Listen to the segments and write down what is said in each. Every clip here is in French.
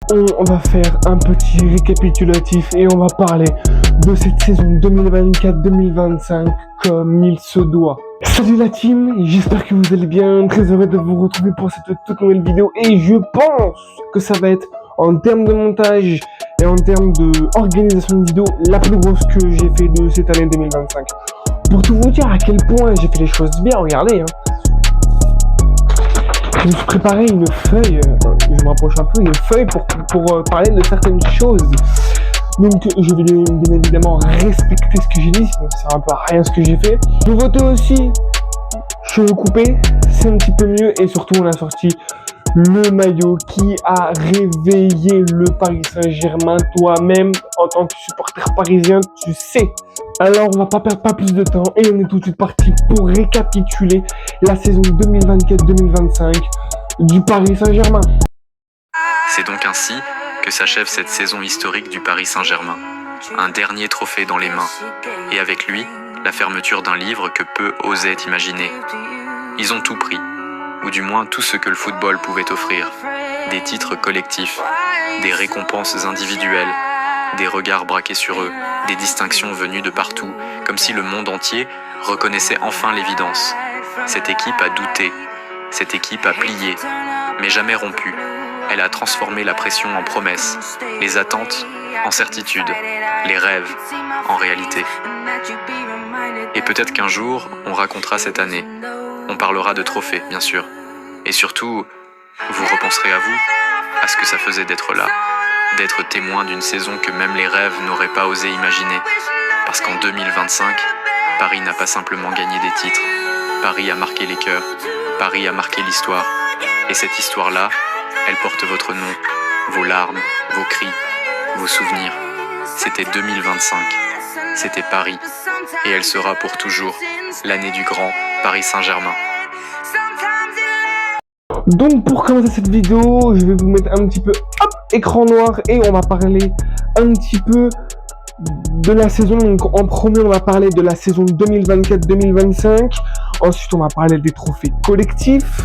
On va faire un petit récapitulatif et on va parler de cette saison 2024-2025 comme il se doit. Salut la team, j'espère que vous allez bien, très heureux de vous retrouver pour cette toute nouvelle vidéo et je pense que ça va être en termes de montage et en termes d'organisation de vidéo la plus grosse que j'ai fait de cette année 2025. Pour tout vous dire à quel point j'ai fait les choses bien, regardez je me suis préparé une feuille, je me rapproche un peu, une feuille pour parler de certaines choses. Donc je vais bien évidemment respecter ce que j'ai dit, sinon ça sert un peu à rien ce que j'ai fait. Nouveauté aussi, cheveux coupés, c'est un petit peu mieux et surtout on a sorti le maillot qui a réveillé le Paris Saint-Germain. Toi-même, en tant que supporter parisien, tu sais. Alors, on va pas perdre pas plus de temps et on est tout de suite parti pour récapituler la saison 2024-2025 du Paris Saint-Germain. C'est donc ainsi que s'achève cette saison historique du Paris Saint-Germain. Un dernier trophée dans les mains. Et avec lui, la fermeture d'un livre que peu osaient imaginer. Ils ont tout pris. Ou du moins tout ce que le football pouvait offrir. Des titres collectifs, des récompenses individuelles, des regards braqués sur eux, des distinctions venues de partout, comme si le monde entier reconnaissait enfin l'évidence. Cette équipe a douté, cette équipe a plié, mais jamais rompu. Elle a transformé la pression en promesse, les attentes en certitude, les rêves en réalité. Et peut-être qu'un jour, on racontera cette année. On parlera de trophées, bien sûr. Et surtout, vous repenserez à vous, à ce que ça faisait d'être là, d'être témoin d'une saison que même les rêves n'auraient pas osé imaginer. Parce qu'en 2025, Paris n'a pas simplement gagné des titres. Paris a marqué les cœurs, Paris a marqué l'histoire. Et cette histoire-là, elle porte votre nom, vos larmes, vos cris, vos souvenirs. C'était 2025, c'était Paris. Et elle sera pour toujours l'année du grand Paris Saint-Germain. Donc pour commencer cette vidéo, je vais vous mettre un petit peu écran noir et on va parler un petit peu de la saison. Donc en premier on va parler de la saison 2024-2025. Ensuite on va parler des trophées collectifs.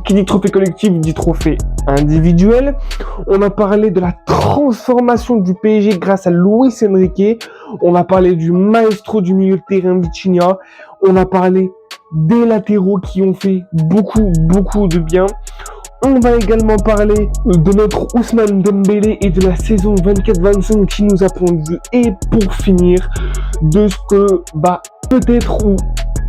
Qui dit trophée collectif dit trophée individuel. On va parler de la transformation du PSG grâce à Luis Enrique. On va parler du maestro du milieu de terrain Vitinha. On va parler des latéraux qui ont fait beaucoup de bien. On va également parler de notre Ousmane Dembélé et de la saison 24-25 qui nous a pondu. Et pour finir, de ce que peut-être ou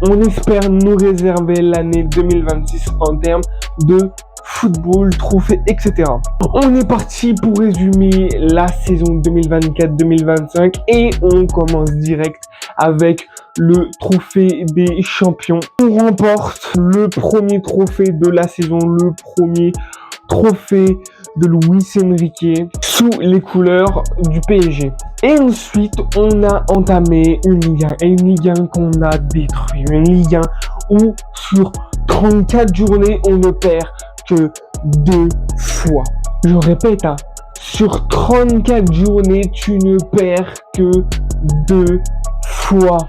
on espère nous réserver l'année 2026 en termes de football, trophées, etc. On est parti pour résumer la saison 2024-2025 et on commence direct avec le trophée des champions. On remporte le premier trophée de la saison, le premier trophée de Luis Enrique sous les couleurs du PSG. Et ensuite, on a entamé une Ligue 1 qu'on a détruit. Une Ligue 1 où sur 34 journées, on ne perd que 2 fois. Je répète, sur 34 journées, tu ne perds que 2 fois.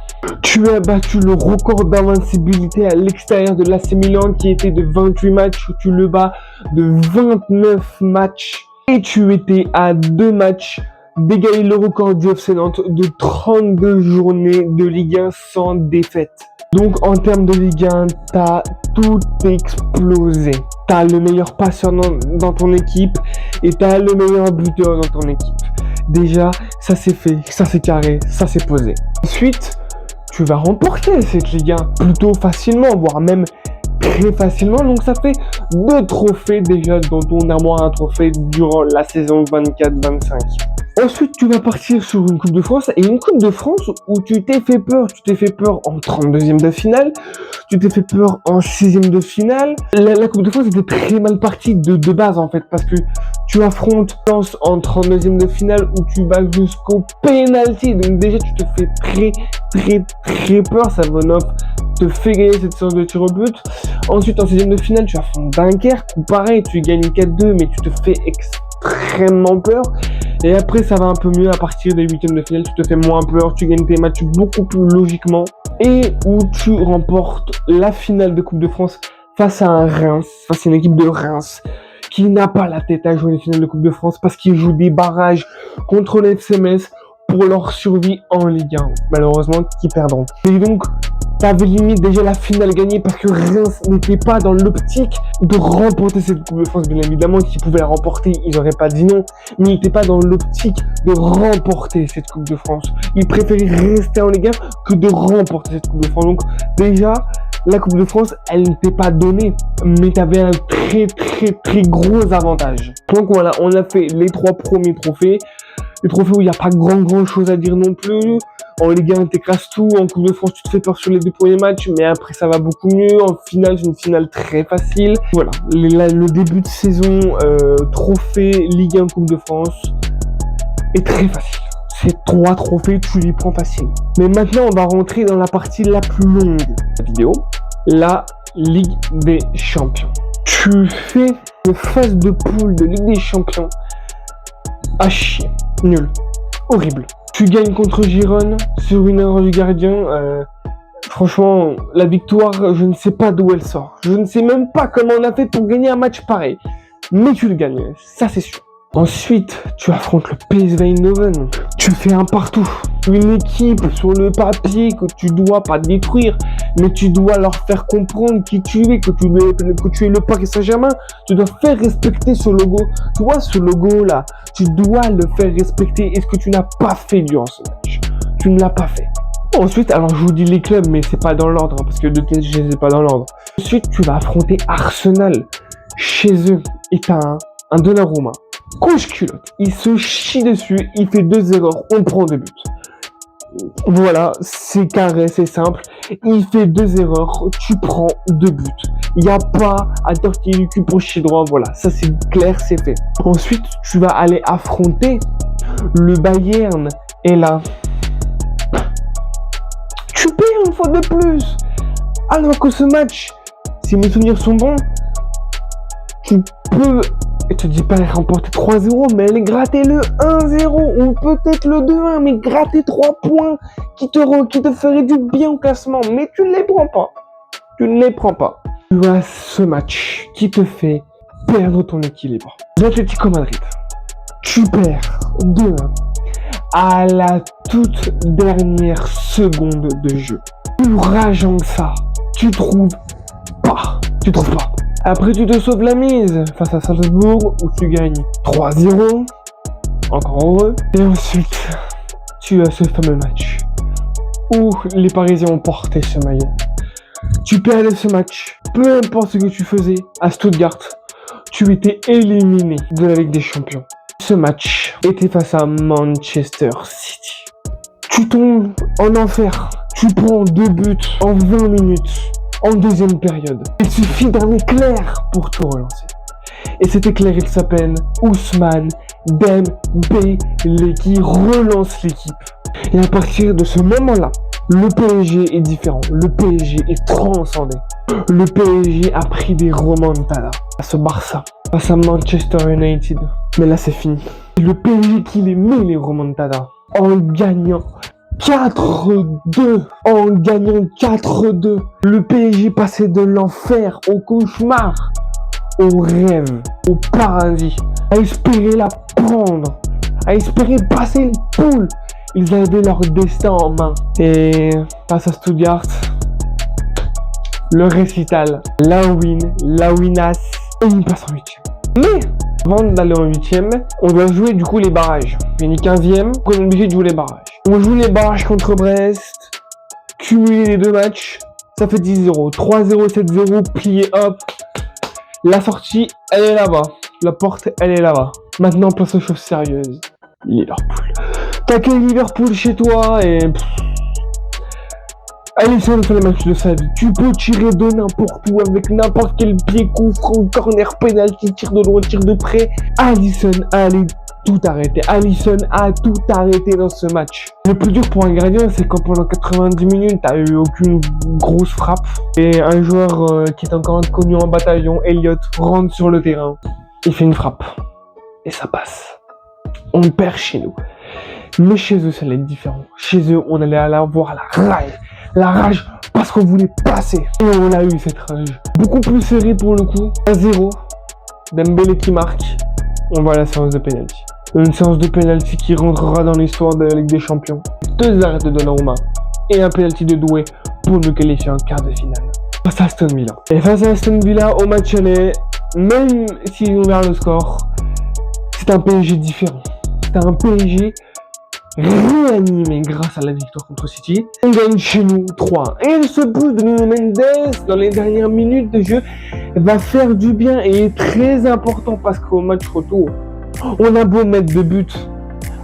Tu as battu le record d'invincibilité à l'extérieur de l'AC Milan qui était de 28 matchs, tu le bats de 29 matchs et tu étais à 2 matchs d'égaler le record du FC Nantes de 32 journées de Ligue 1 sans défaite. Donc en termes de Ligue 1, t'as tout explosé. T'as le meilleur passeur dans ton équipe et t'as le meilleur buteur dans ton équipe. Déjà, ça c'est fait, ça c'est carré, ça c'est posé. Ensuite, tu vas remporter cette Ligue 1 plutôt facilement, voire même très facilement. Donc ça fait 2 trophées déjà dans ton armoire à trophées durant la saison 24-25. Ensuite, tu vas partir sur une Coupe de France et une Coupe de France où tu t'es fait peur. Tu t'es fait peur en 32e de finale, tu t'es fait peur en 6e de finale. La Coupe de France était très mal partie de base en fait parce que tu affrontes Lens en 32e de finale où tu vas jusqu'au penalty. Donc déjà, tu te fais très peur. Savonov te fait gagner cette séance de tir au but. Ensuite, en 6e de finale, tu affrontes Dunkerque où pareil, tu gagnes 4-2 mais tu te fais extrêmement peur. Et après ça va un peu mieux à partir des 8e de finale, tu te fais moins peur, tu gagnes tes matchs beaucoup plus logiquement et où tu remportes la finale de Coupe de France face à un Reims, face à une équipe de Reims qu'il n'a pas la tête à jouer les finales de Coupe de France, parce qu'il joue des barrages contre les FCMS pour leur survie en Ligue 1. Malheureusement, qui perdront. Et donc, t'avais limite déjà la finale gagnée parce que Reims n'était pas dans l'optique de remporter cette Coupe de France. Bien évidemment, s'ils pouvaient la remporter, ils n'auraient pas dit non. Mais ils n'étaient pas dans l'optique de remporter cette Coupe de France. Ils préféraient rester en Ligue 1 que de remporter cette Coupe de France. Donc, déjà, la Coupe de France, elle n'était pas donnée. Mais t'avais un très gros avantage. Donc voilà, on a fait les 3 premiers trophées. Les trophées où il n'y a pas grand chose à dire non plus. En Ligue 1, t'écrases tout. En Coupe de France, tu te fais peur sur les 2 premiers matchs. Mais après, ça va beaucoup mieux. En finale, c'est une finale très facile. Voilà, le début de saison, trophée Ligue 1 Coupe de France est très facile. Ces 3 trophées, tu les prends facilement. Mais maintenant, on va rentrer dans la partie la plus longue de la vidéo. La Ligue des Champions. Tu fais une phase de poule de Ligue des Champions à chier. Nul. Horrible. Tu gagnes contre Girone sur une erreur du gardien. Franchement, la victoire, je ne sais pas d'où elle sort. Je ne sais même pas comment on a fait pour gagner un match pareil. Mais tu le gagnes, ça c'est sûr. Ensuite, tu affrontes le PSV Eindhoven. Tu fais un partout. Une équipe sur le papier que tu dois pas détruire, mais tu dois leur faire comprendre qui tu es, que tu es le Paris Saint-Germain. Tu dois faire respecter ce logo. Tu vois ce logo là, tu dois le faire respecter. Est-ce que tu n'as pas fait durant ce match? Tu ne l'as pas fait. Ensuite, alors je vous dis les clubs, mais c'est pas dans l'ordre, hein, parce que de tête, je les ai pas dans l'ordre. Ensuite, tu vas affronter Arsenal chez eux. Et t'as un Donnarumma. Couche culotte, il se chie dessus, il fait 2 erreurs, on prend 2 buts. Voilà, c'est carré, c'est simple. Il fait 2 erreurs, tu prends 2 buts. Il n'y a pas à tortiller le cul pour chier droit, voilà, ça c'est clair, c'est fait. Ensuite, tu vas aller affronter le Bayern, et là, tu perds une fois de plus. Alors que ce match, si mes souvenirs sont bons, tu peux... Je te dis pas remporter 3-0, mais aller gratter le 1-0 ou peut-être le 2-1, mais gratter 3 points qui te ferait du bien au classement. Mais tu ne les prends pas. Tu ne les prends pas. Tu as ce match qui te fait perdre ton équilibre. L'Atlético Madrid. Tu perds 2-1 à la toute dernière seconde de jeu. Plus rageant que ça, tu trouves pas. Après, tu te sauves la mise face à Salzbourg où tu gagnes 3-0. Encore heureux. Et ensuite, tu as ce fameux match où les Parisiens ont porté ce maillot. Tu perdais ce match. Peu importe ce que tu faisais à Stuttgart, tu étais éliminé de la Ligue des Champions. Ce match était face à Manchester City. Tu tombes en enfer. Tu prends 2 buts en 20 minutes. En deuxième période. Il suffit d'un éclair pour tout relancer. Et cet éclair, il s'appelle Ousmane Dembélé qui relance l'équipe. Et à partir de ce moment-là, le PSG est différent. Le PSG est transcendé. Le PSG a pris des remontadas face au Barça, face à Manchester United. Mais là, c'est fini. Le PSG qui les met les remontadas en gagnant 4-2. En gagnant 4-2. Le PSG passait de l'enfer au cauchemar, au rêve, au paradis, à espérer la prendre, à espérer passer les poules. Ils avaient leur destin en main. Et face à Stuttgart, le récital, la winasse, et ils passent en 8e. Mais avant d'aller en 8e, on doit jouer du coup les barrages. Fini 15e, on est obligé de jouer les barrages. On joue les barrages contre Brest, cumuler les 2 matchs, ça fait 10-0. 3-0, 7-0, plié, hop. La sortie, elle est là-bas. La porte, elle est là-bas. Maintenant, place aux choses sérieuses. Liverpool. T'accueilles Liverpool chez toi et... Alisson fait le match de sa vie. Tu peux tirer de n'importe où avec n'importe quel pied, coup franc, corner, penalty, tir de loin, tir de près. Alisson allait tout arrêter. Alisson a tout arrêté dans ce match. Le plus dur pour un gardien, c'est quand pendant 90 minutes, t'as eu aucune grosse frappe. Et un joueur qui est encore inconnu en bataillon, Elliott, rentre sur le terrain. Il fait une frappe. Et ça passe. On perd chez nous. Mais chez eux, ça allait être différent. Chez eux, on allait avoir la rage. La rage parce qu'on voulait passer. Et on a eu cette rage. Beaucoup plus serré pour le coup. 1-0. Dembélé qui marque, on va à la séance de pénalty. Une séance de pénalty qui rentrera dans l'histoire de la Ligue des Champions. 2 arrêts de Donnarumma et un pénalty de Doué pour nous qualifier en quart de finale. Face à Aston Villa. Et face à Aston Villa, au match aller, même s'ils ont ouvert le score, c'est un PSG différent. C'est un PSG réanimé grâce à la victoire contre City. On gagne chez nous 3. Et ce but de Nuno Mendes dans les dernières minutes de jeu va faire du bien et est très important parce qu'au match retour, on a beau mettre 2 buts.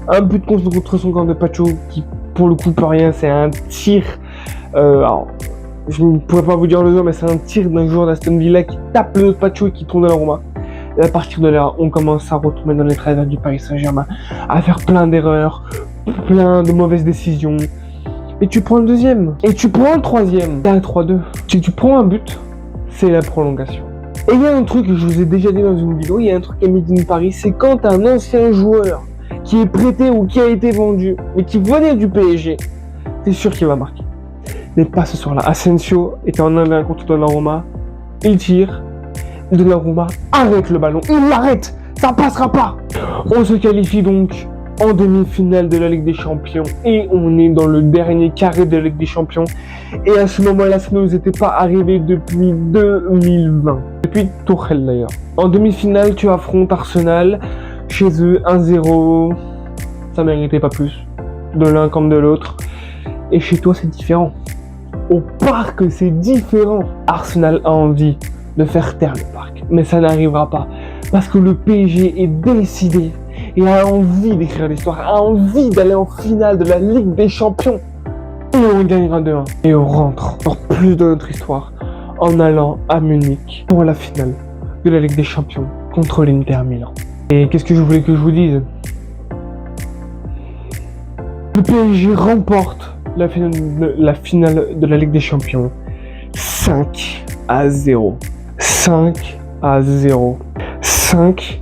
Un but contre son camp de Pacho qui pour le coup peut rien, c'est un tir. Alors, je ne pourrais pas vous dire le joueur, mais c'est un tir d'un joueur d'Aston Villa qui tape le Pacho et qui tourne Donnarumma. Et à partir de là, on commence à retomber dans les travers du Paris Saint-Germain, à faire plein d'erreurs, plein de mauvaises décisions. Et tu prends le deuxième. Et tu prends le troisième. T'as un 3-2. Si tu prends un but, c'est la prolongation. Et il y a un truc que je vous ai déjà dit dans une vidéo, il y a un truc à Made in Paris, c'est quand un ancien joueur qui est prêté ou qui a été vendu, mais qui venait du PSG, t'es sûr qu'il va marquer. Mais pas ce soir-là. Asensio était en 1-1 contre Donnarumma, il tire, Donnarumma arrête le ballon, il l'arrête, ça passera pas. On se qualifie donc en demi-finale de la Ligue des Champions et on est dans le dernier carré de la Ligue des Champions. Et à ce moment-là, ça ne nous était pas arrivé depuis 2020, depuis Tuchel d'ailleurs. En demi-finale, tu affrontes Arsenal, chez eux 1-0, ça méritait pas plus, de l'un comme de l'autre. Et chez toi, c'est différent. Au parc, c'est différent. Arsenal a envie de faire taire le parc, mais ça n'arrivera pas parce que le PSG est décidé et a envie d'écrire l'histoire, a envie d'aller en finale de la Ligue des Champions. Et on gagnera 2-1 et on rentre dans plus de notre histoire en allant à Munich pour la finale de la Ligue des Champions contre l'Inter Milan. Et qu'est-ce que je voulais que je vous dise? Le PSG remporte la finale de la Ligue des Champions 5-0. 5-0. 5-0.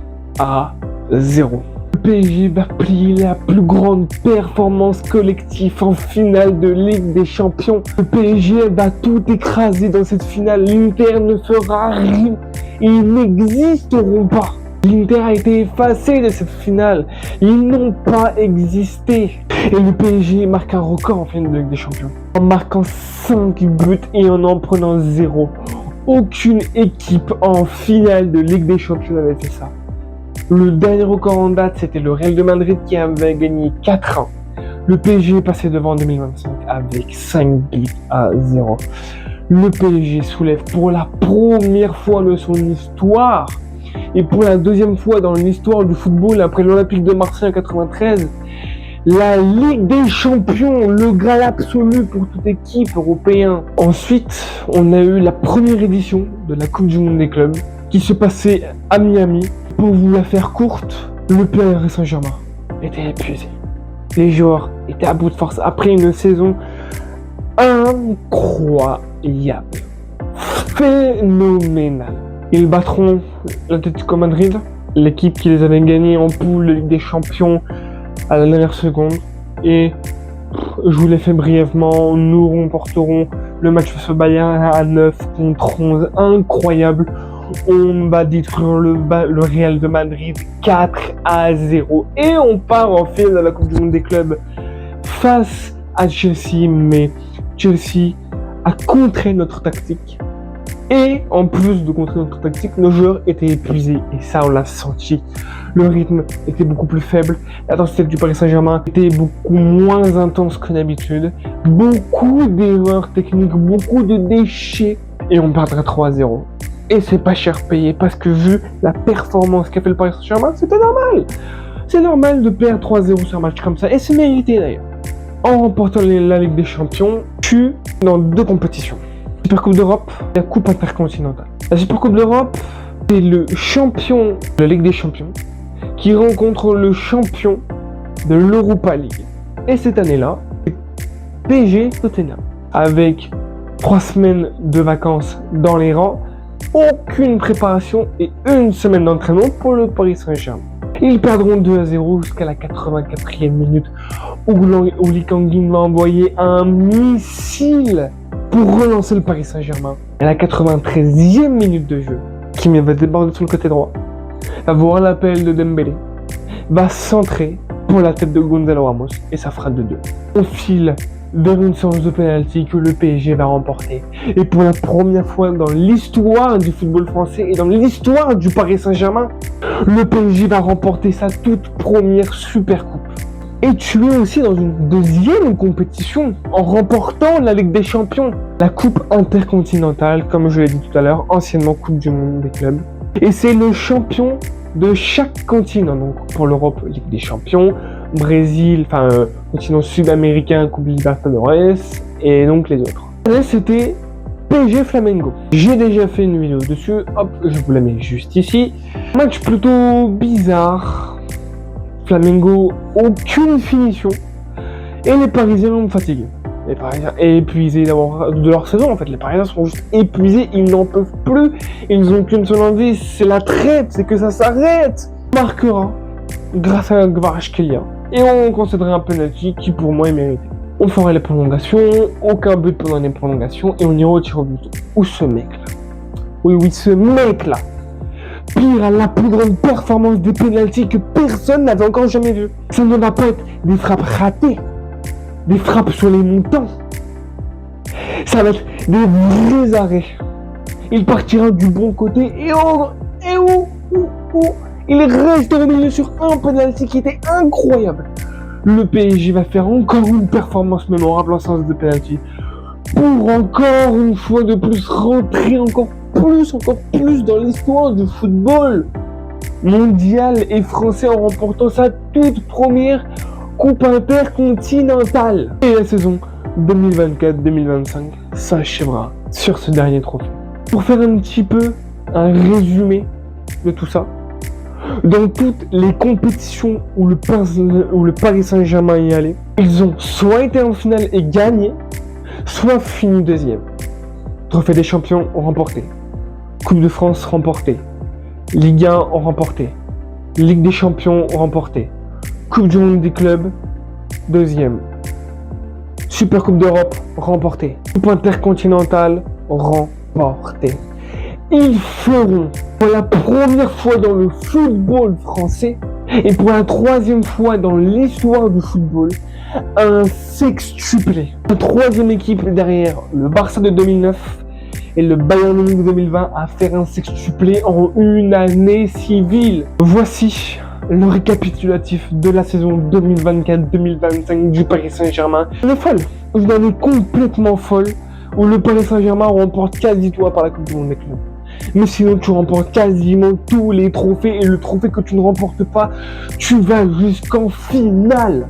Le PSG va plier la plus grande performance collective en finale de Ligue des Champions. Le PSG va tout écraser dans cette finale. L'Inter ne fera rien. Ils n'existeront pas. L'Inter a été effacé de cette finale. Ils n'ont pas existé. Et le PSG marque un record en finale de Ligue des Champions. En marquant 5 buts et en prenant 0. Aucune équipe en finale de Ligue des Champions n'avait fait ça. Le dernier record en date, c'était le Real de Madrid qui avait gagné 4-1. Le PSG est passé devant en 2025 avec 5-0. Le PSG soulève pour la première fois de son histoire et pour la deuxième fois dans l'histoire du football après l'Olympique de Marseille en 93, la Ligue des Champions, le graal absolu pour toute équipe européenne. Ensuite, on a eu la première édition de la Coupe du Monde des clubs qui se passait à Miami. Pour vous la faire courte, le Paris Saint-Germain était épuisé. Les joueurs étaient à bout de force après une saison incroyable, phénoménale. Ils battront l'Atlético Madrid, l'équipe qui les avait gagnés en poule de Ligue des Champions à la dernière seconde. Et je vous l'ai fait brièvement, nous remporterons le match face au Bayern à 9 contre 11, incroyable. On va détruire le Real de Madrid 4-0 et on part en finale de la Coupe du Monde des clubs face à Chelsea, mais Chelsea a contré notre tactique et en plus de contrer notre tactique, nos joueurs étaient épuisés et ça on l'a senti. Le rythme était beaucoup plus faible, l'intensité du Paris Saint-Germain était beaucoup moins intense que d'habitude, beaucoup d'erreurs techniques, beaucoup de déchets et on perdra 3-0. Et c'est pas cher payé parce que vu la performance qu'a fait le Paris Saint-Germain, c'était normal. C'est normal de perdre 3-0 sur un match comme ça. Et c'est mérité d'ailleurs. En remportant la Ligue des Champions, tu es dans 2 compétitions. La Super Coupe d'Europe et la Coupe intercontinentale. La Super Coupe d'Europe, c'est le champion de la Ligue des Champions qui rencontre le champion de l'Europa League. Et cette année-là, c'est PSG Tottenham. Avec 3 semaines de vacances dans les rangs, aucune préparation et 1 semaine d'entraînement pour le Paris Saint-Germain. Ils perdront 2-0 jusqu'à la 84e minute où Lee Kang-in va envoyer un missile pour relancer le Paris Saint-Germain. À la 93e minute de jeu, Kim va déborder sur le côté droit va voir l'appel de Dembélé, va centrer pour la tête de Gonzalo Ramos et ça fera 2-2. On file vers une séance de penalty que le PSG va remporter. Et pour la première fois dans l'histoire du football français et dans l'histoire du Paris Saint-Germain, le PSG va remporter sa toute première Super Coupe. Et tu es aussi dans une deuxième compétition en remportant la Ligue des Champions, la Coupe intercontinentale, comme je l'ai dit tout à l'heure, anciennement Coupe du Monde des clubs. Et c'est le champion de chaque continent, donc pour l'Europe, Ligue des Champions, Brésil, continent sud-américain, Coupe Libertadores, et donc les autres. Là, c'était PSG Flamengo. J'ai déjà fait une vidéo dessus, hop, je vous la mets juste ici. Match plutôt bizarre. Flamengo, aucune finition. Et les Parisiens me fatiguent. Les Parisiens épuisés de leur saison, en fait. Les Parisiens sont juste épuisés, ils n'en peuvent plus. Ils n'ont qu'une seule envie, c'est la traite, c'est que ça s'arrête. On marquera grâce à Kvaratskhelia. Et on concédera un penalty qui pour moi est mérité. On fera les prolongations, aucun but pendant les prolongations, et on ira au tir au but. Où ce mec-là? Oui, ce mec-là. Pire à la plus grande performance des pénaltys que personne n'avait encore jamais vu. Ça ne va pas être des frappes ratées, des frappes sur les montants. Ça va être des vrais arrêts. Il partira du bon côté et il reste au milieu sur un pénalty qui était incroyable. Le PSG va faire encore une performance mémorable en sens de pénalty pour encore une fois de plus rentrer encore plus dans l'histoire du football mondial et français en remportant sa toute première Coupe intercontinentale. Et la saison 2024-2025 s'achèvera sur ce dernier trophée. Pour faire un petit peu un résumé de tout ça, dans toutes les compétitions où le Paris Saint-Germain y allait, ils ont soit été en finale et gagné, soit fini deuxième. Trophée des champions remporté. Coupe de France remportée. Ligue 1 remporté. Ligue des champions remportée. Coupe du monde des clubs, deuxième. Super Coupe d'Europe remportée. Coupe intercontinentale remportée. Ils feront pour la première fois dans le football français et pour la troisième fois dans l'histoire du football un sextuplé. La troisième équipe derrière le Barça de 2009 et le Bayern Munich de 2020 à faire un sextuplé en une année civile. Voici le récapitulatif de la saison 2024-2025 du Paris Saint-Germain. Elle est folle, une année complètement folle où le Paris Saint-Germain remporte quasi tout à part la Coupe du Monde des clubs. Mais sinon tu remportes quasiment tous les trophées et le trophée que tu ne remportes pas, tu vas jusqu'en finale.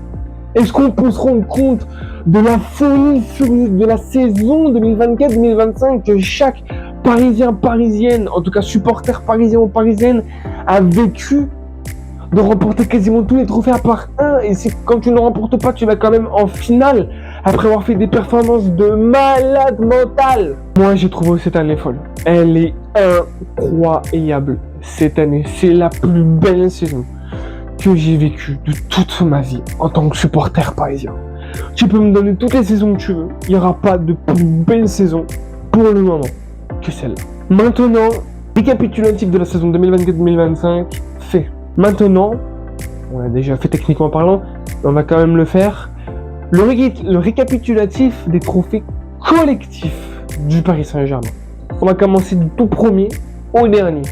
Est-ce qu'on peut se rendre compte de la folie de la saison 2024-2025 que chaque Parisien, Parisienne, en tout cas supporter parisien ou parisienne, a vécu de remporter quasiment tous les trophées à part un, et c'est quand tu ne remportes pas, tu vas quand même en finale après avoir fait des performances de malade mental. Moi j'ai trouvé cette année folle. Elle est incroyable cette année, c'est la plus belle saison que j'ai vécue de toute ma vie en tant que supporter parisien. Tu peux me donner toutes les saisons que tu veux, il n'y aura pas de plus belle saison pour le moment que celle-là. Maintenant, récapitulatif de la saison 2024-2025 fait. Maintenant, on l'a déjà fait techniquement parlant, mais on va quand même le faire. Le récapitulatif des trophées collectifs du Paris Saint-Germain. On va commencer du tout premier au dernier.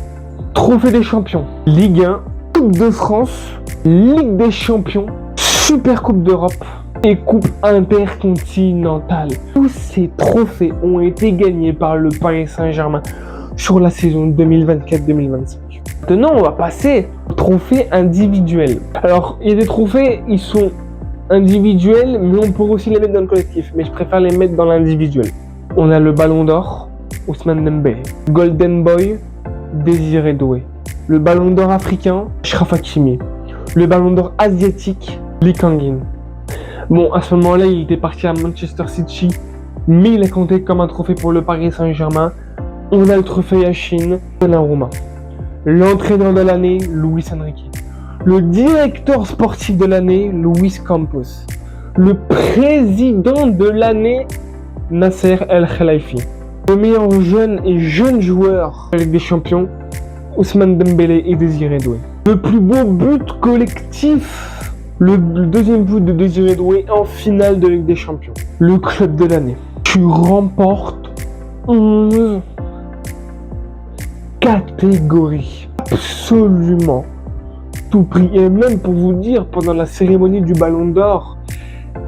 Trophée des champions, Ligue 1, Coupe de France, Ligue des champions, Super Coupe d'Europe et Coupe intercontinentale. Tous ces trophées ont été gagnés par le Paris Saint-Germain sur la saison 2024-2025. Maintenant, on va passer aux trophées individuels. Alors, il y a des trophées, ils sont individuels, mais on peut aussi les mettre dans le collectif. Mais je préfère les mettre dans l'individuel. On a le Ballon d'Or, Ousmane Dembélé. Golden Boy, Désiré Doué. Le Ballon d'Or africain, Achraf Hakimi. Le Ballon d'Or asiatique, Lee Kang-in. Bon, à ce moment-là, il était parti à Manchester City, mais il est compté comme un trophée pour le Paris Saint-Germain. On a le trophée Yashin, Donnarumma. L'entraîneur de l'année, Luis Enrique. Le directeur sportif de l'année, Luis Campos. Le président de l'année, Nasser El Khelaifi. Le meilleur jeune joueur de la Ligue des Champions, Ousmane Dembélé et Désiré Doué. Le plus beau but collectif, le deuxième but de Désiré Doué en finale de Ligue des Champions. Le club de l'année. Tu remportes 11 catégories. Absolument tout pris. Et même pour vous dire, pendant la cérémonie du Ballon d'Or,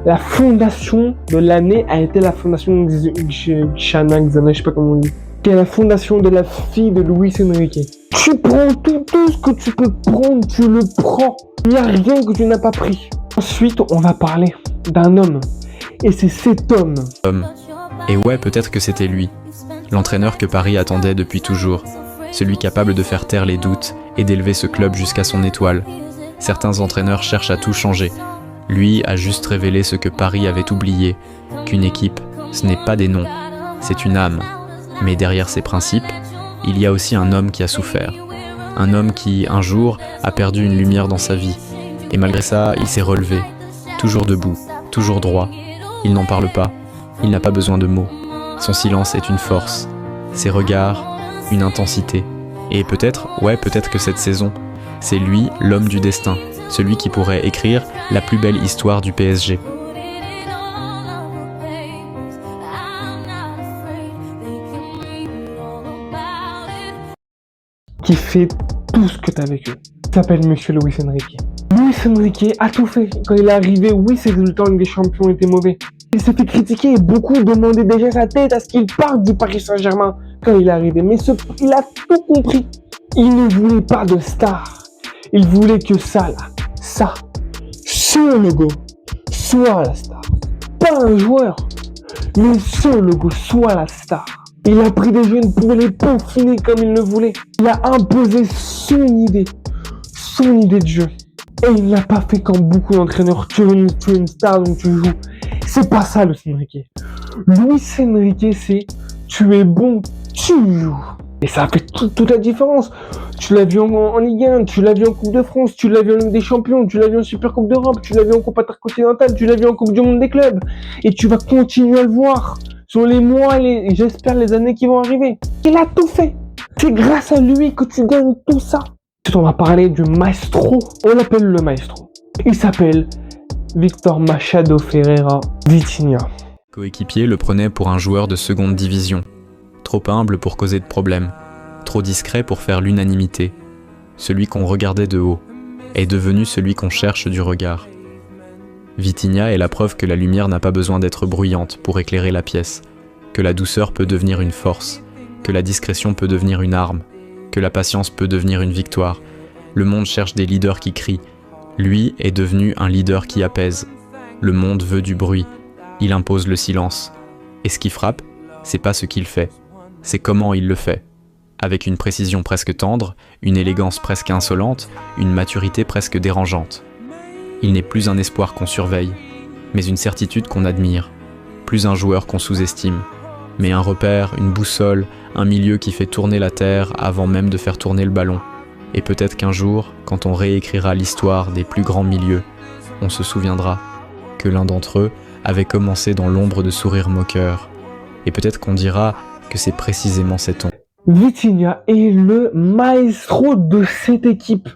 la fondation de l'année a été la fondation Xana, je sais pas comment on dit. Qui est la fondation de la fille de Luis Enrique. Tu prends tout ce que tu peux prendre, tu le prends. Il n'y a rien que tu n'as pas pris. Ensuite, on va parler d'un homme. Et c'est cet homme. Et ouais, peut-être que c'était lui. L'entraîneur que Paris attendait depuis toujours. Celui capable de faire taire les doutes et d'élever ce club jusqu'à son étoile. Certains entraîneurs cherchent à tout changer. Lui a juste révélé ce que Paris avait oublié, qu'une équipe, ce n'est pas des noms, c'est une âme. Mais derrière ces principes, il y a aussi un homme qui a souffert. Un homme qui, un jour, a perdu une lumière dans sa vie. Et malgré ça, il s'est relevé, toujours debout, toujours droit. Il n'en parle pas, il n'a pas besoin de mots. Son silence est une force, ses regards, une intensité. Et peut-être que cette saison, c'est lui, l'homme du destin, celui qui pourrait écrire la plus belle histoire du PSG. Qui fait tout ce que tu as vécu. Il s'appelle Monsieur Luis Enrique. Luis Enrique a tout fait. Quand il est arrivé, oui, ses résultats en Ligue des Champions étaient mauvais. Il s'est fait critiquer et beaucoup demandaient déjà sa tête à ce qu'il parte du Paris Saint-Germain quand il est arrivé. Mais il a tout compris. Il ne voulait pas de star. Il voulait que ça, ce logo, soit la star. Pas un joueur, mais ce logo soit la star. Il a pris des jeunes pour les peaufiner comme il le voulait. Il a imposé son idée de jeu. Et il n'a pas fait comme beaucoup d'entraîneurs. Tu es une star donc tu joues. C'est pas ça, Luis Enrique. Luis Enrique, c'est tu es bon, tu joues. Et ça a fait toute la différence. Tu l'as vu en Ligue 1, tu l'as vu en Coupe de France, tu l'as vu en Ligue des Champions, tu l'as vu en Super Coupe d'Europe, tu l'as vu en Coupe intercontinentale, tu l'as vu en Coupe du Monde des clubs. Et tu vas continuer à le voir sur les mois et j'espère les années qui vont arriver. Il a tout fait. C'est grâce à lui que tu gagnes tout ça. Ensuite, on va parler du maestro. On l'appelle le maestro. Il s'appelle Victor Machado Ferreira Vitinha. Coéquipier le prenait pour un joueur de seconde division. Trop humble pour causer de problèmes. Trop discret pour faire l'unanimité. Celui qu'on regardait de haut est devenu celui qu'on cherche du regard. Vitinha est la preuve que la lumière n'a pas besoin d'être bruyante pour éclairer la pièce, que la douceur peut devenir une force, que la discrétion peut devenir une arme, que la patience peut devenir une victoire. Le monde cherche des leaders qui crient. Lui est devenu un leader qui apaise. Le monde veut du bruit. Il impose le silence. Et ce qui frappe, c'est pas ce qu'il fait, c'est comment il le fait. Avec une précision presque tendre, une élégance presque insolente, une maturité presque dérangeante. Il n'est plus un espoir qu'on surveille, mais une certitude qu'on admire. Plus un joueur qu'on sous-estime, mais un repère, une boussole, un milieu qui fait tourner la terre avant même de faire tourner le ballon. Et peut-être qu'un jour, quand on réécrira l'histoire des plus grands milieux, on se souviendra que l'un d'entre eux avait commencé dans l'ombre de sourires moqueurs. Et peut-être qu'on dira que c'est précisément cet homme. Vitinha est le maestro de cette équipe.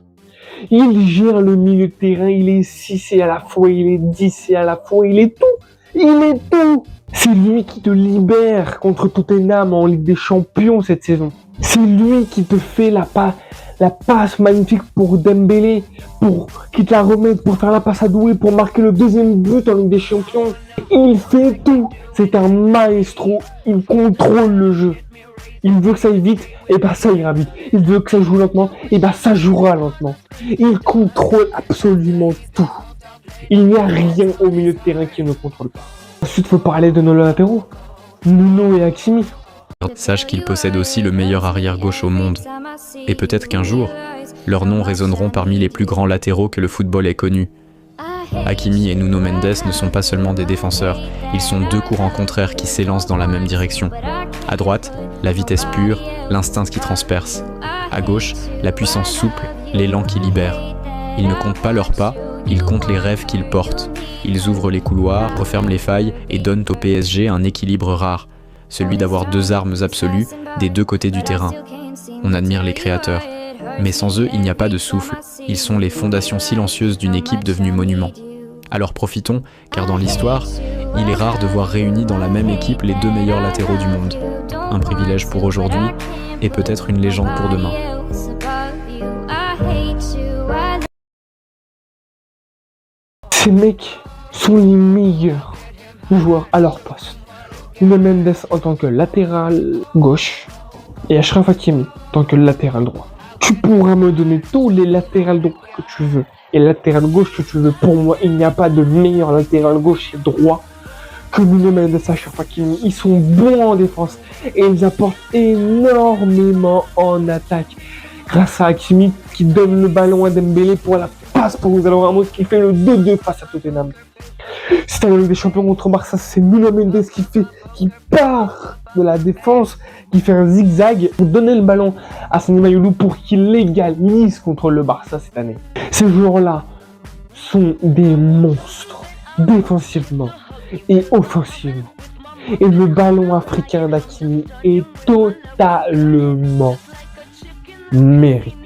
Il gère le milieu de terrain, il est 6 et à la fois, il est 10 et à la fois, il est tout. Il est tout. C'est lui qui te libère contre Tottenham en Ligue des Champions cette saison. C'est lui qui te fait la passe magnifique pour Dembélé, pour qu'il te la remette, pour faire la passe à Doué, pour marquer le deuxième but en Ligue des Champions. Il fait tout. C'est un maestro. Il contrôle le jeu. Il veut que ça aille vite, et bah ça ira vite. Il veut que ça joue lentement, et bah ça jouera lentement. Il contrôle absolument tout. Il n'y a rien au milieu de terrain qui ne contrôle pas. Ensuite, il faut parler de nos latéraux, Nuno et Hakimi. Sache qu'ils possèdent aussi le meilleur arrière-gauche au monde. Et peut-être qu'un jour, leurs noms résonneront parmi les plus grands latéraux que le football ait connus. Hakimi et Nuno Mendes ne sont pas seulement des défenseurs, ils sont deux courants contraires qui s'élancent dans la même direction. À droite, la vitesse pure, l'instinct qui transperce. À gauche, la puissance souple, l'élan qui libère. Ils ne comptent pas leurs pas, ils comptent les rêves qu'ils portent. Ils ouvrent les couloirs, referment les failles et donnent au PSG un équilibre rare, celui d'avoir deux armes absolues des deux côtés du terrain. On admire les créateurs, Mais sans eux, il n'y a pas de souffle. Ils sont les fondations silencieuses d'une équipe devenue monument. Alors profitons, car dans l'histoire, il est rare de voir réunis dans la même équipe les deux meilleurs latéraux du monde. Un privilège pour aujourd'hui, et peut-être une légende pour demain. Ces mecs sont les meilleurs joueurs à leur poste. Nuno Mendes en tant que latéral gauche et Achraf Hakimi en tant que latéral droit. Tu pourras me donner tous les latérales droits que tu veux et latéral gauche que tu veux. Pour moi, il n'y a pas de meilleur latéral gauche et droit que Nuno Mendes et Achraf Hakimi. Ils sont bons en défense et ils apportent énormément en attaque. Grâce à Hakimi qui donne le ballon à Dembélé pour la passe pour Gonzalo Ramos qui fait le 2-2 face à Tottenham. C'est un des champions contre Barça, c'est Nuno Mendes qui part de la défense, qui fait un zigzag pour donner le ballon à Sani Mayulu pour qu'il légalise contre le Barça cette année. Ces joueurs-là sont des monstres, défensivement et offensivement. Et le ballon africain d'Hakimi est totalement mérité.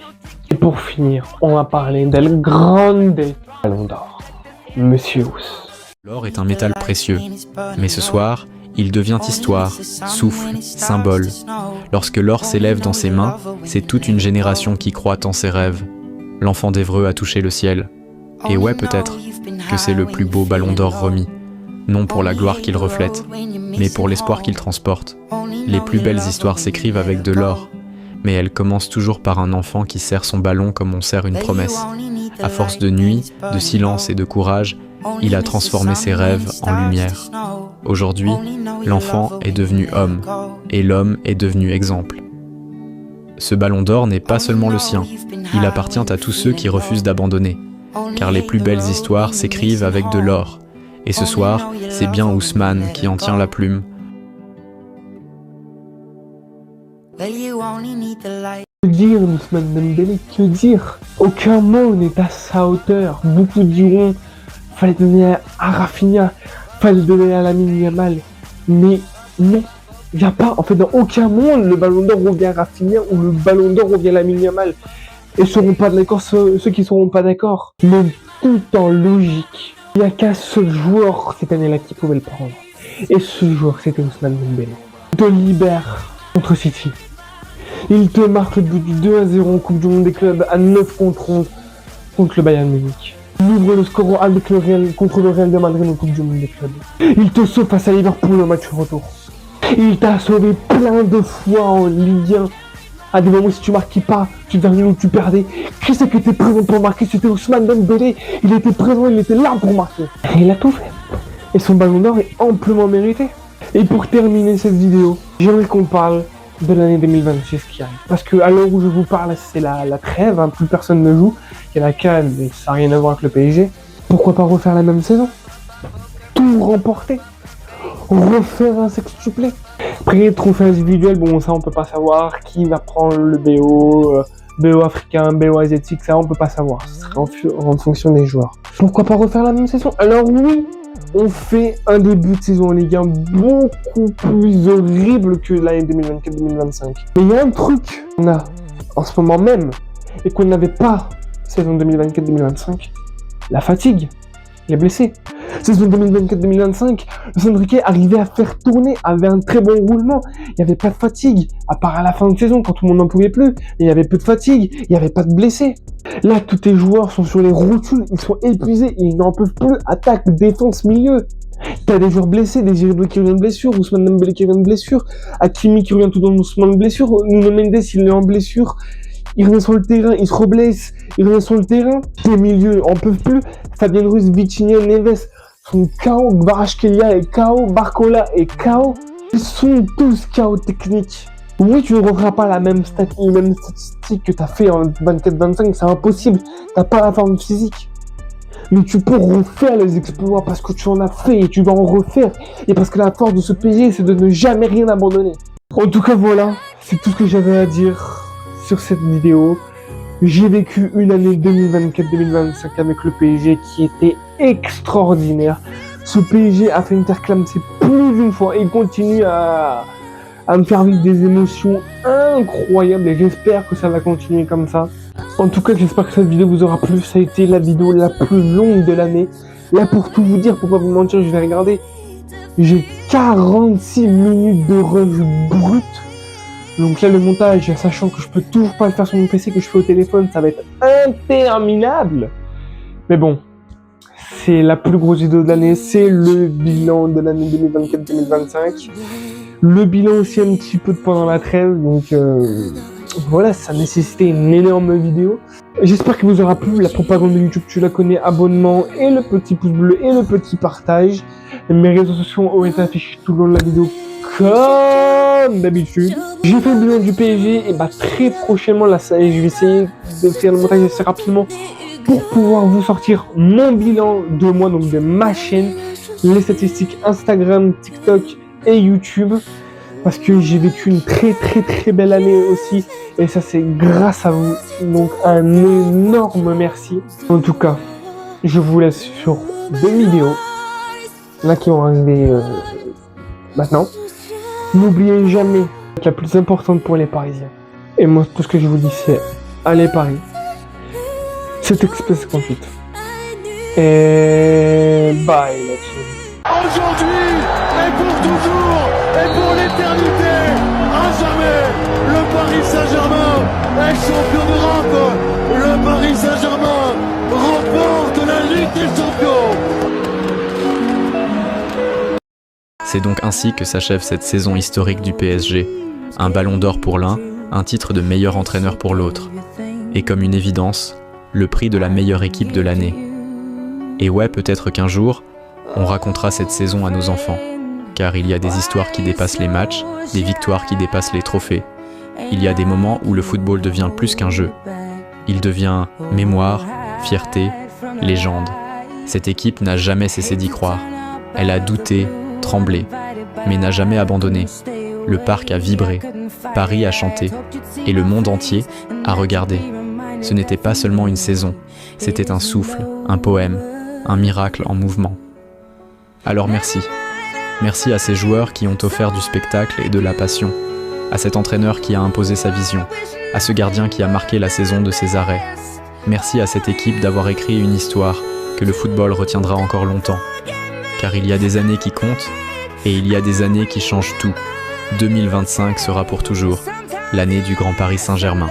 Et pour finir, on va parler d'El Grande Ballon d'Or, Monsieur Ous. L'or est un métal précieux, mais ce soir, il devient histoire, souffle, symbole. Lorsque l'or s'élève dans ses mains, c'est toute une génération qui croit en ses rêves. L'enfant d'Évreux a touché le ciel. Et ouais, peut-être que c'est le plus beau ballon d'or remis, non pour la gloire qu'il reflète, mais pour l'espoir qu'il transporte. Les plus belles histoires s'écrivent avec de l'or, mais elles commencent toujours par un enfant qui serre son ballon comme on serre une promesse. À force de nuit, de silence et de courage, il a transformé ses rêves en lumière. Aujourd'hui, l'enfant est devenu homme, et l'homme est devenu exemple. Ce ballon d'or n'est pas seulement le sien, il appartient à tous ceux qui refusent d'abandonner, car les plus belles histoires s'écrivent avec de l'or. Et ce soir, c'est bien Ousmane qui en tient la plume. Que dire Ousmane Dembélé, que dire? Aucun mot n'est à sa hauteur. Beaucoup diront fallait donner à Rafinha, fallait donner à Lamine Yamal. Mais non, il n'y a pas, en fait dans aucun monde le ballon d'or revient à Rafinha ou le ballon d'or revient à Lamine Yamal. Et seront pas d'accord ceux qui ne seront pas d'accord. Mais tout en logique, il n'y a qu'un seul joueur cette année-là qui pouvait le prendre. Et ce joueur c'était Ousmane Dembélé. Il te libère contre City. Il te marque le but du 2-0 en Coupe du Monde des clubs à 9 contre 11 contre le Bayern Munich. Il ouvre le score avec le Real contre le Real de Madrid en Coupe du Monde des clubs. Il te sauve face à Liverpool au match retour. Il t'a sauvé plein de fois en Ligue 1. À des moments où si tu marquais pas, tu terminais ou tu perdais. Qui c'est qui était présent pour marquer? C'était Ousmane Dembélé. Il était présent, il était là pour marquer. Et il a tout fait. Et son ballon d'or est amplement mérité. Et pour terminer cette vidéo, j'aimerais qu'on parle de l'année 2026 qui arrive. Parce que à l'heure où je vous parle, c'est la trêve, hein, plus personne ne joue. Il y a la CAN, mais ça n'a rien à voir avec le PSG. Pourquoi pas refaire la même saison? Tout remporter. Refaire un sextuplé. Après, trophée individuel, bon, ça on peut pas savoir. Qui va prendre le BO africain, BO asiatique, ça on peut pas savoir. Ce sera en fonction des joueurs. Pourquoi pas refaire la même saison? Alors oui, on fait un début de saison en Ligue 1 beaucoup plus horrible que l'année 2024-2025. Mais il y a un truc qu'on a en ce moment même et qu'on n'avait pas saison 2024-2025, la fatigue, les blessés. Saison 2024-2025, le Enrique arrivait à faire tourner, avait un très bon roulement. Il n'y avait pas de fatigue, à part à la fin de saison quand tout le monde n'en pouvait plus. Il y avait peu de fatigue, il n'y avait pas de blessés. Là, tous tes joueurs sont sur les rotules, ils sont épuisés, ils n'en peuvent plus. Attaque, défense, milieu. T'as des joueurs blessés, des Giroud qui revient de blessure, Ousmane Dembélé qui revient de blessure, Hakimi qui revient tout doucement de blessure, Nuno Mendes il est en blessure. Il revient sur le terrain, il se reblesse, il revient sur le terrain. Les milieux en peuvent plus. Fabien Ruiz, Vitinha, Neves sont KO. Kvaratskhelia est KO. Barcola est KO. Ils sont tous KO techniques. Oui, tu ne referas pas la même statistique que tu as fait en 24-25, c'est impossible. T'as pas la forme physique. Mais tu peux refaire les exploits parce que tu en as fait et tu vas en refaire. Et parce que la force de ce PSG, c'est de ne jamais rien abandonner. En tout cas, voilà, c'est tout ce que j'avais à dire sur cette vidéo. J'ai vécu une année 2024-2025 avec le PSG qui était extraordinaire. Ce PSG a fait interclamer plus d'une fois et il continue à me faire vivre des émotions incroyables et j'espère que ça va continuer comme ça. En tout cas, j'espère que cette vidéo vous aura plu. Ça a été la vidéo la plus longue de l'année. Là, pour tout vous dire, pour pas vous mentir, je vais regarder. J'ai 46 minutes de rush brut. Donc là, le montage, sachant que je peux toujours pas le faire sur mon PC, que je fais au téléphone, ça va être interminable. Mais bon, c'est la plus grosse vidéo de l'année. C'est le bilan de l'année 2024-2025. Le bilan aussi un petit peu de pendant la trêve. Donc voilà, ça nécessitait une énorme vidéo. J'espère qu'il vous aura plu. La propagande de YouTube, tu la connais, abonnement et le petit pouce bleu et le petit partage. Mes réseaux sociaux ont été affichés tout le long de la vidéo comme d'habitude. J'ai fait le bilan du PSG et très prochainement, là, je vais essayer de faire le montage assez rapidement pour pouvoir vous sortir mon bilan de moi, donc de ma chaîne, les statistiques Instagram, TikTok et YouTube. Parce que j'ai vécu une très belle année aussi. Et ça, c'est grâce à vous. Donc, un énorme merci. En tout cas, je vous laisse sur 2 vidéos. Là, qui vont arriver maintenant. N'oubliez jamais la plus importante pour les Parisiens. Et moi, tout ce que je vous dis, c'est allez Paris. C'est Express 58. Et bye la team. Aujourd'hui, et pour toujours, et pour l'éternité, à jamais, le Paris Saint-Germain est champion d'Europe. Le Paris Saint-Germain remporte la Ligue des Champions. C'est donc ainsi que s'achève cette saison historique du PSG. Un ballon d'or pour l'un, un titre de meilleur entraîneur pour l'autre. Et comme une évidence, le prix de la meilleure équipe de l'année. Et ouais, peut-être qu'un jour, on racontera cette saison à nos enfants. Car il y a des histoires qui dépassent les matchs, des victoires qui dépassent les trophées. Il y a des moments où le football devient plus qu'un jeu. Il devient mémoire, fierté, légende. Cette équipe n'a jamais cessé d'y croire. Elle a douté, tremblé, mais n'a jamais abandonné. Le parc a vibré, Paris a chanté, et le monde entier a regardé. Ce n'était pas seulement une saison, c'était un souffle, un poème, un miracle en mouvement. Alors merci. Merci à ces joueurs qui ont offert du spectacle et de la passion, à cet entraîneur qui a imposé sa vision, à ce gardien qui a marqué la saison de ses arrêts. Merci à cette équipe d'avoir écrit une histoire que le football retiendra encore longtemps. Car il y a des années qui comptent, et il y a des années qui changent tout. 2025 sera pour toujours l'année du Grand Paris Saint-Germain.